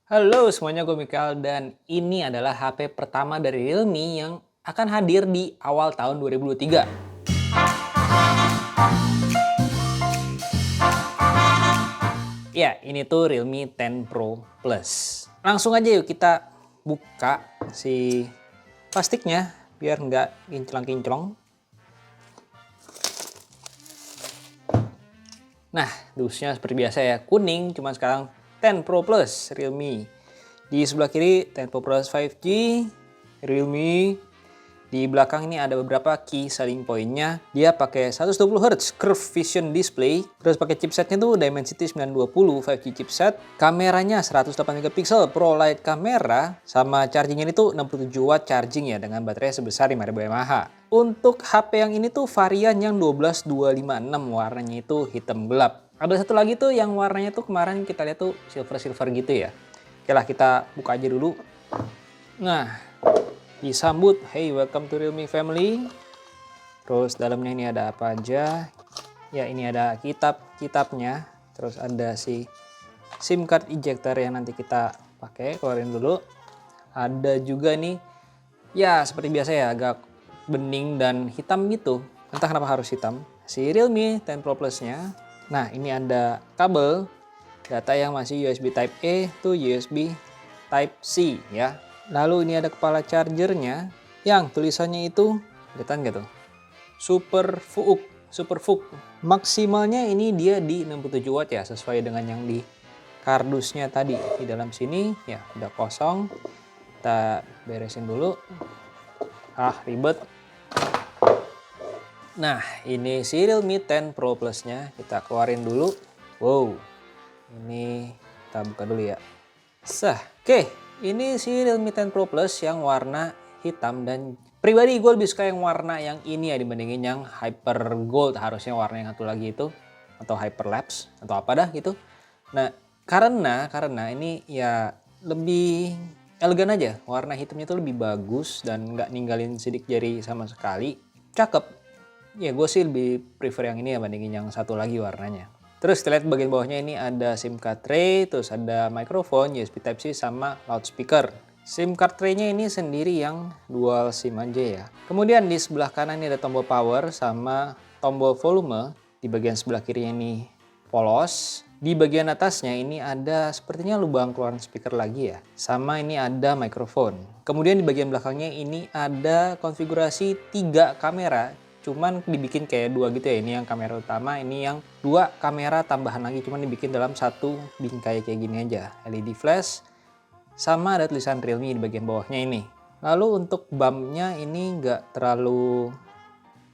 Halo semuanya, gue Mikael dan ini adalah HP pertama dari Realme yang akan hadir di awal tahun 2023. Ya, ini tuh Realme 10 Pro Plus. Langsung aja yuk kita buka si plastiknya biar nggak kinclong-kinclong. Nah, dusnya seperti biasa ya, kuning, cuman sekarang 10 Pro Plus Realme. Di sebelah kiri 10 Pro Plus 5G Realme. Di belakang ini ada beberapa key selling point-nya. Dia pakai 120 Hz Curve Vision Display. Terus pakai chipsetnya tuh Dimensity 920 5G chipset. Kameranya 108 megapiksel Pro Light kamera. Sama chargingnya itu 67 watt charging ya dengan baterai sebesar 5000 mAh. Untuk HP yang ini tuh varian yang 12256, warnanya itu hitam gelap. Ada satu lagi tuh yang warnanya tuh kemarin kita lihat tuh silver-silver gitu ya. Oke lah, kita buka aja dulu. Nah, disambut, hey welcome to Realme family. Terus dalamnya ini ada apa aja? Ya, ini ada kitabnya. Terus ada si SIM card ejector yang nanti kita pakai, keluarin dulu. Ada juga nih, ya seperti biasa ya, agak bening dan hitam gitu. Entah kenapa harus hitam. Si Realme 10 Pro Plus-nya. Nah, ini ada kabel data yang masih USB Type A to USB Type C ya. Lalu ini ada kepala chargernya yang tulisannya itu, kelihatan gak tuh? Super VOOC. Maksimalnya ini dia di 67 watt ya, sesuai dengan yang di kardusnya tadi. Di dalam sini ya udah kosong. Kita beresin dulu. Ribet. Nah, ini si Realme 10 Pro Plus-nya kita keluarin dulu. Wow. Ini kita buka dulu ya. Oke, ini si Realme 10 Pro Plus yang warna hitam dan pribadi gue lebih suka yang warna yang ini ya dibandingin yang Hyper Gold, harusnya warna yang satu lagi itu, atau Hyperlapse atau apa dah gitu. Nah, karena ini ya lebih elegan aja, warna hitamnya itu lebih bagus dan nggak ninggalin sidik jari sama sekali. Cakep. Ya gue sih lebih prefer yang ini ya bandingin yang satu lagi warnanya. Terus kita lihat bagian bawahnya ini ada SIM card tray, terus ada microphone, USB Type-C sama loudspeaker. SIM card tray-nya ini sendiri yang dual SIM aja ya. Kemudian di sebelah kanan ini ada tombol power sama tombol volume. Di bagian sebelah kirinya ini polos. Di bagian atasnya ini ada sepertinya lubang keluaran speaker lagi ya. Sama ini ada microphone. Kemudian di bagian belakangnya ini ada konfigurasi 3 kamera. Cuman dibikin kayak dua gitu ya, ini yang kamera utama, ini yang 2 kamera tambahan lagi, cuman dibikin dalam satu bingkai kayak gini aja. LED flash, sama ada tulisan Realme di bagian bawahnya ini. Lalu untuk bumpnya ini nggak terlalu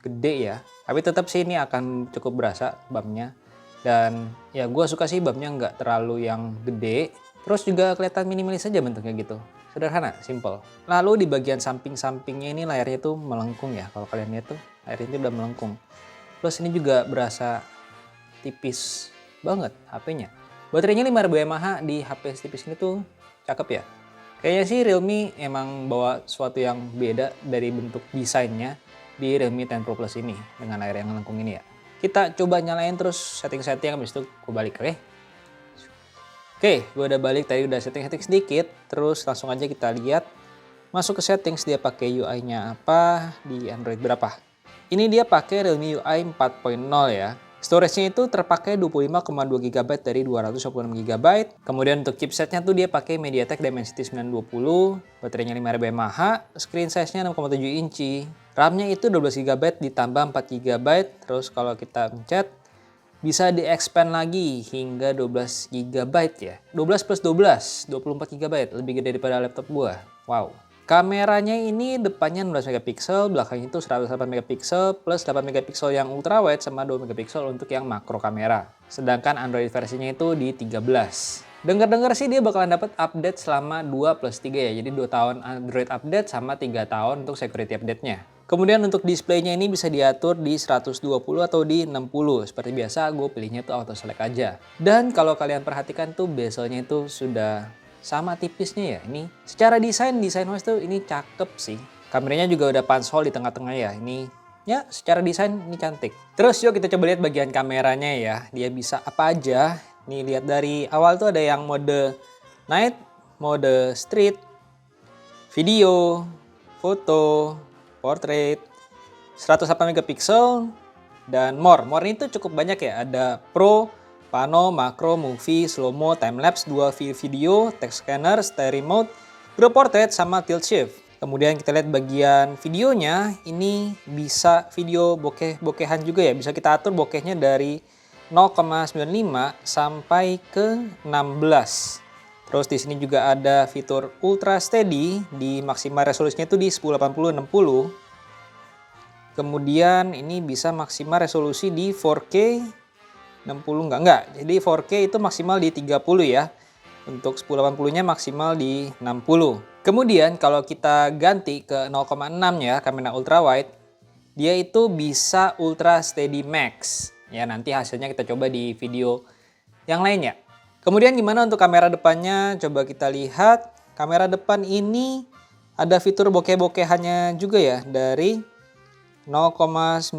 gede ya, tapi tetap sih ini akan cukup berasa bumpnya. Dan ya gue suka sih bumpnya nggak terlalu yang gede, terus juga kelihatan minimalis aja bentuknya gitu. Sederhana, simple. Lalu di bagian samping-sampingnya ini layarnya tuh melengkung ya. Kalau kalian lihat tuh, layarnya itu udah melengkung. Plus ini juga berasa tipis banget HP-nya. Baterainya 5000 mAh di HP setipis ini tuh cakep ya. Kayaknya sih Realme emang bawa sesuatu yang beda dari bentuk desainnya di Realme 10 Pro Plus ini dengan layar yang melengkung ini ya. Kita coba nyalain terus setting-setting, habis itu gue balik, oke? Oke, gue udah balik, tadi udah setting-setting sedikit, terus langsung aja kita lihat masuk ke settings dia pakai UI-nya apa, di Android berapa. Ini dia pakai Realme UI 4.0 ya. Storage-nya itu terpakai 25,2 GB dari 256 GB. Kemudian untuk chipsetnya tuh dia pakai MediaTek Dimensity 920, baterainya 5000 mAh, screen size-nya 6,7 inci. RAM-nya itu 12 GB ditambah 4 GB, terus kalau kita pencet bisa di-expand lagi hingga 12 GB ya. 12 plus 12, 24 GB, lebih gede daripada laptop gua. Wow. Kameranya ini depannya 16 megapiksel, belakangnya itu 108 megapiksel plus 8 megapiksel yang ultrawide sama 2 megapiksel untuk yang makro kamera. Sedangkan Android versinya itu di 13. Dengar-dengar sih dia bakalan dapat update selama 2 plus 3 ya. Jadi 2 tahun Android update sama 3 tahun untuk security update-nya. Kemudian untuk displaynya ini bisa diatur di 120 atau di 60. Seperti biasa gue pilihnya tuh auto select aja. Dan kalau kalian perhatikan tuh bezelnya itu sudah sama tipisnya ya. Ini secara desain wise tuh ini cakep sih. Kameranya juga udah punch hole di tengah-tengah ya. Ini ya secara desain ini cantik. Terus yuk kita coba lihat bagian kameranya ya. Dia bisa apa aja. Nih lihat dari awal tuh ada yang mode night, mode street, video, foto, portrait, 108 megapiksel, dan more. More ini tuh cukup banyak ya. Ada Pro, Pano, Makro, Movie, Slow-mo, Timelapse, Dual View Video, Text Scanner, Stereo Mode, Group Portrait, sama Tilt Shift. Kemudian kita lihat bagian videonya, ini bisa video bokeh-bokehan juga ya. Bisa kita atur bokehnya dari 0,95 sampai ke 16. Terus di sini juga ada fitur Ultra Steady, di maksimal resolusinya itu di 1080-60. Kemudian ini bisa maksimal resolusi di 4K 60 enggak. Jadi 4K itu maksimal di 30 ya. Untuk 1080-nya maksimal di 60. Kemudian kalau kita ganti ke 0,6 ya, kamera ultra wide, dia itu bisa Ultra Steady Max. Ya, nanti hasilnya kita coba di video yang lainnya. Kemudian gimana untuk kamera depannya? Coba kita lihat. Kamera depan ini ada fitur bokeh-bokehannya juga ya, dari 0,95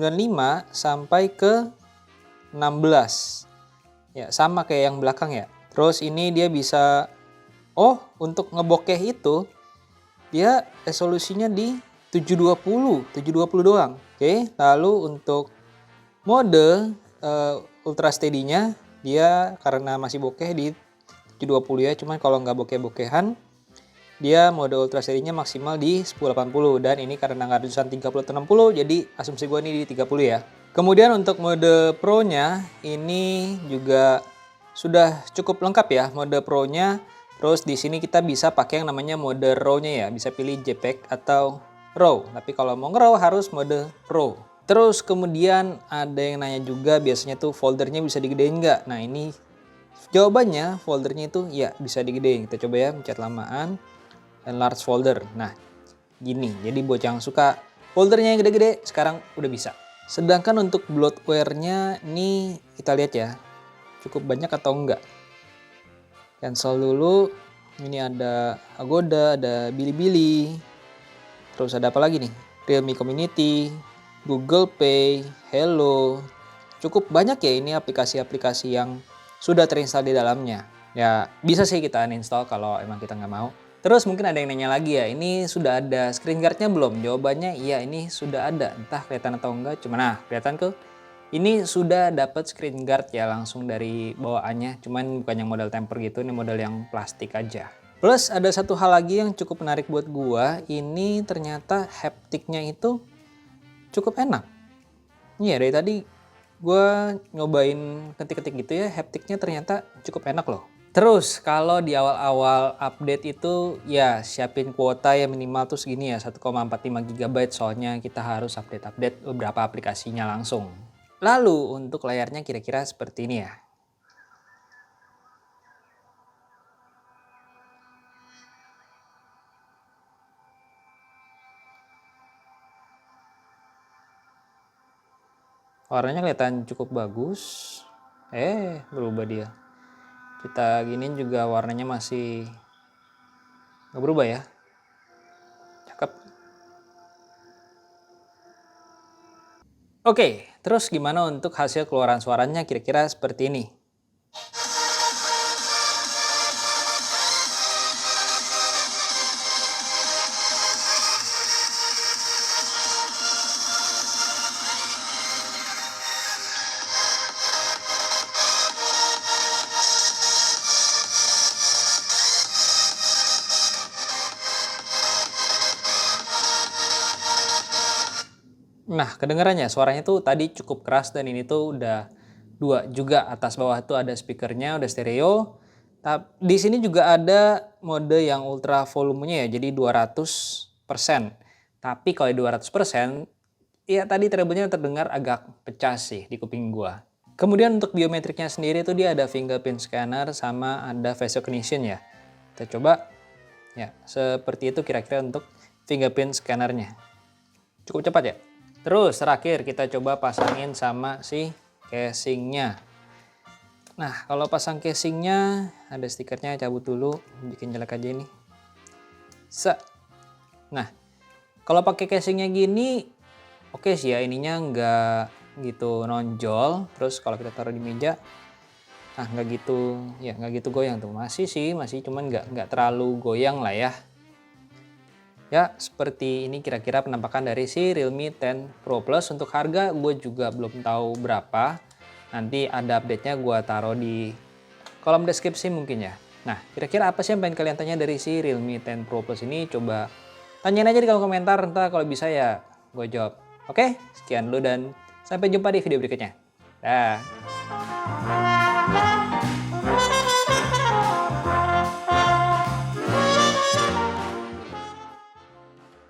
sampai ke 16. Ya, sama kayak yang belakang ya. Terus ini dia bisa, untuk ngebokeh itu dia resolusinya di 720 doang. Oke, lalu untuk mode Ultra Steady-nya dia karena masih bokeh di 720 ya, cuman kalau nggak bokeh-bokehan dia mode Ultra Steady-nya maksimal di 1080, dan ini karena nggak redusan 30-60 jadi asumsi gue ini di 30 ya. Kemudian untuk mode Pro-nya ini juga sudah cukup lengkap ya mode Pro-nya. Terus di sini kita bisa pakai yang namanya mode RAW-nya ya, bisa pilih JPEG atau RAW. Tapi kalau mau nge-RAW harus mode Pro. Terus kemudian ada yang nanya juga biasanya tuh foldernya bisa digedein nggak? Nah ini jawabannya foldernya itu ya bisa digedein. Kita coba ya, pencet lamaan, enlarge folder. Nah gini, jadi buat yang suka foldernya yang gede-gede sekarang udah bisa. Sedangkan untuk bloatware-nya ini kita lihat ya, cukup banyak atau enggak. Cancel dulu. Ini ada Agoda, ada Bilibili. Terus ada apa lagi nih? Realme Community, Google Pay, Hello. Cukup banyak ya ini aplikasi-aplikasi yang sudah terinstall di dalamnya. Ya bisa sih kita uninstall kalau emang kita nggak mau. Terus mungkin ada yang nanya lagi ya, ini sudah ada screen guard-nya belum? Jawabannya iya, ini sudah ada. Entah kelihatan atau enggak, cuman kelihatan tuh. Ini sudah dapat screen guard ya langsung dari bawaannya, cuman bukan yang model temper gitu, ini model yang plastik aja. Plus ada satu hal lagi yang cukup menarik buat gua, ini ternyata haptiknya itu cukup enak. Iya, dari tadi gua nyobain ketik-ketik gitu ya, haptiknya ternyata cukup enak loh. Terus kalau di awal-awal update itu ya siapin kuota ya minimal tuh segini ya, 1,45 GB, soalnya kita harus update-update beberapa aplikasinya langsung. Lalu untuk layarnya kira-kira seperti ini ya. Warnanya kelihatan cukup bagus. Berubah dia. Kita giniin juga warnanya masih nggak berubah ya. Cakep. Oke, terus gimana untuk hasil keluaran suaranya kira-kira seperti ini. Nah, kedengarannya suaranya tuh tadi cukup keras, dan ini tuh udah dua juga, atas bawah tuh ada speakernya, udah stereo. Di sini juga ada mode yang ultra volumenya ya, jadi 200%. Tapi kalau 200%, ya tadi treble-nya terdengar agak pecah sih di kuping gua. Kemudian untuk biometriknya sendiri tuh dia ada fingerprint scanner sama ada face recognition ya. Kita coba ya, seperti itu kira-kira untuk fingerprint scannernya. Cukup cepat ya. Terus terakhir kita coba pasangin sama si casingnya. Nah kalau pasang casingnya ada stikernya, cabut dulu, bikin jelek aja ini. Nah kalau pakai casingnya gini oke sih ya, ininya nggak gitu nonjol. Terus kalau kita taruh di meja Nah, nggak gitu goyang tuh. Masih sih, masih cuman nggak terlalu goyang lah ya. Ya, seperti ini kira-kira penampakan dari si Realme 10 Pro Plus. Untuk harga gue juga belum tahu berapa. Nanti ada update-nya gue taruh di kolom deskripsi mungkin ya. Nah, kira-kira apa sih yang pengen kalian tanya dari si Realme 10 Pro Plus ini? Coba tanyain aja di kolom komentar, ntar kalau bisa ya gue jawab. Oke, sekian dulu dan sampai jumpa di video berikutnya. Dah.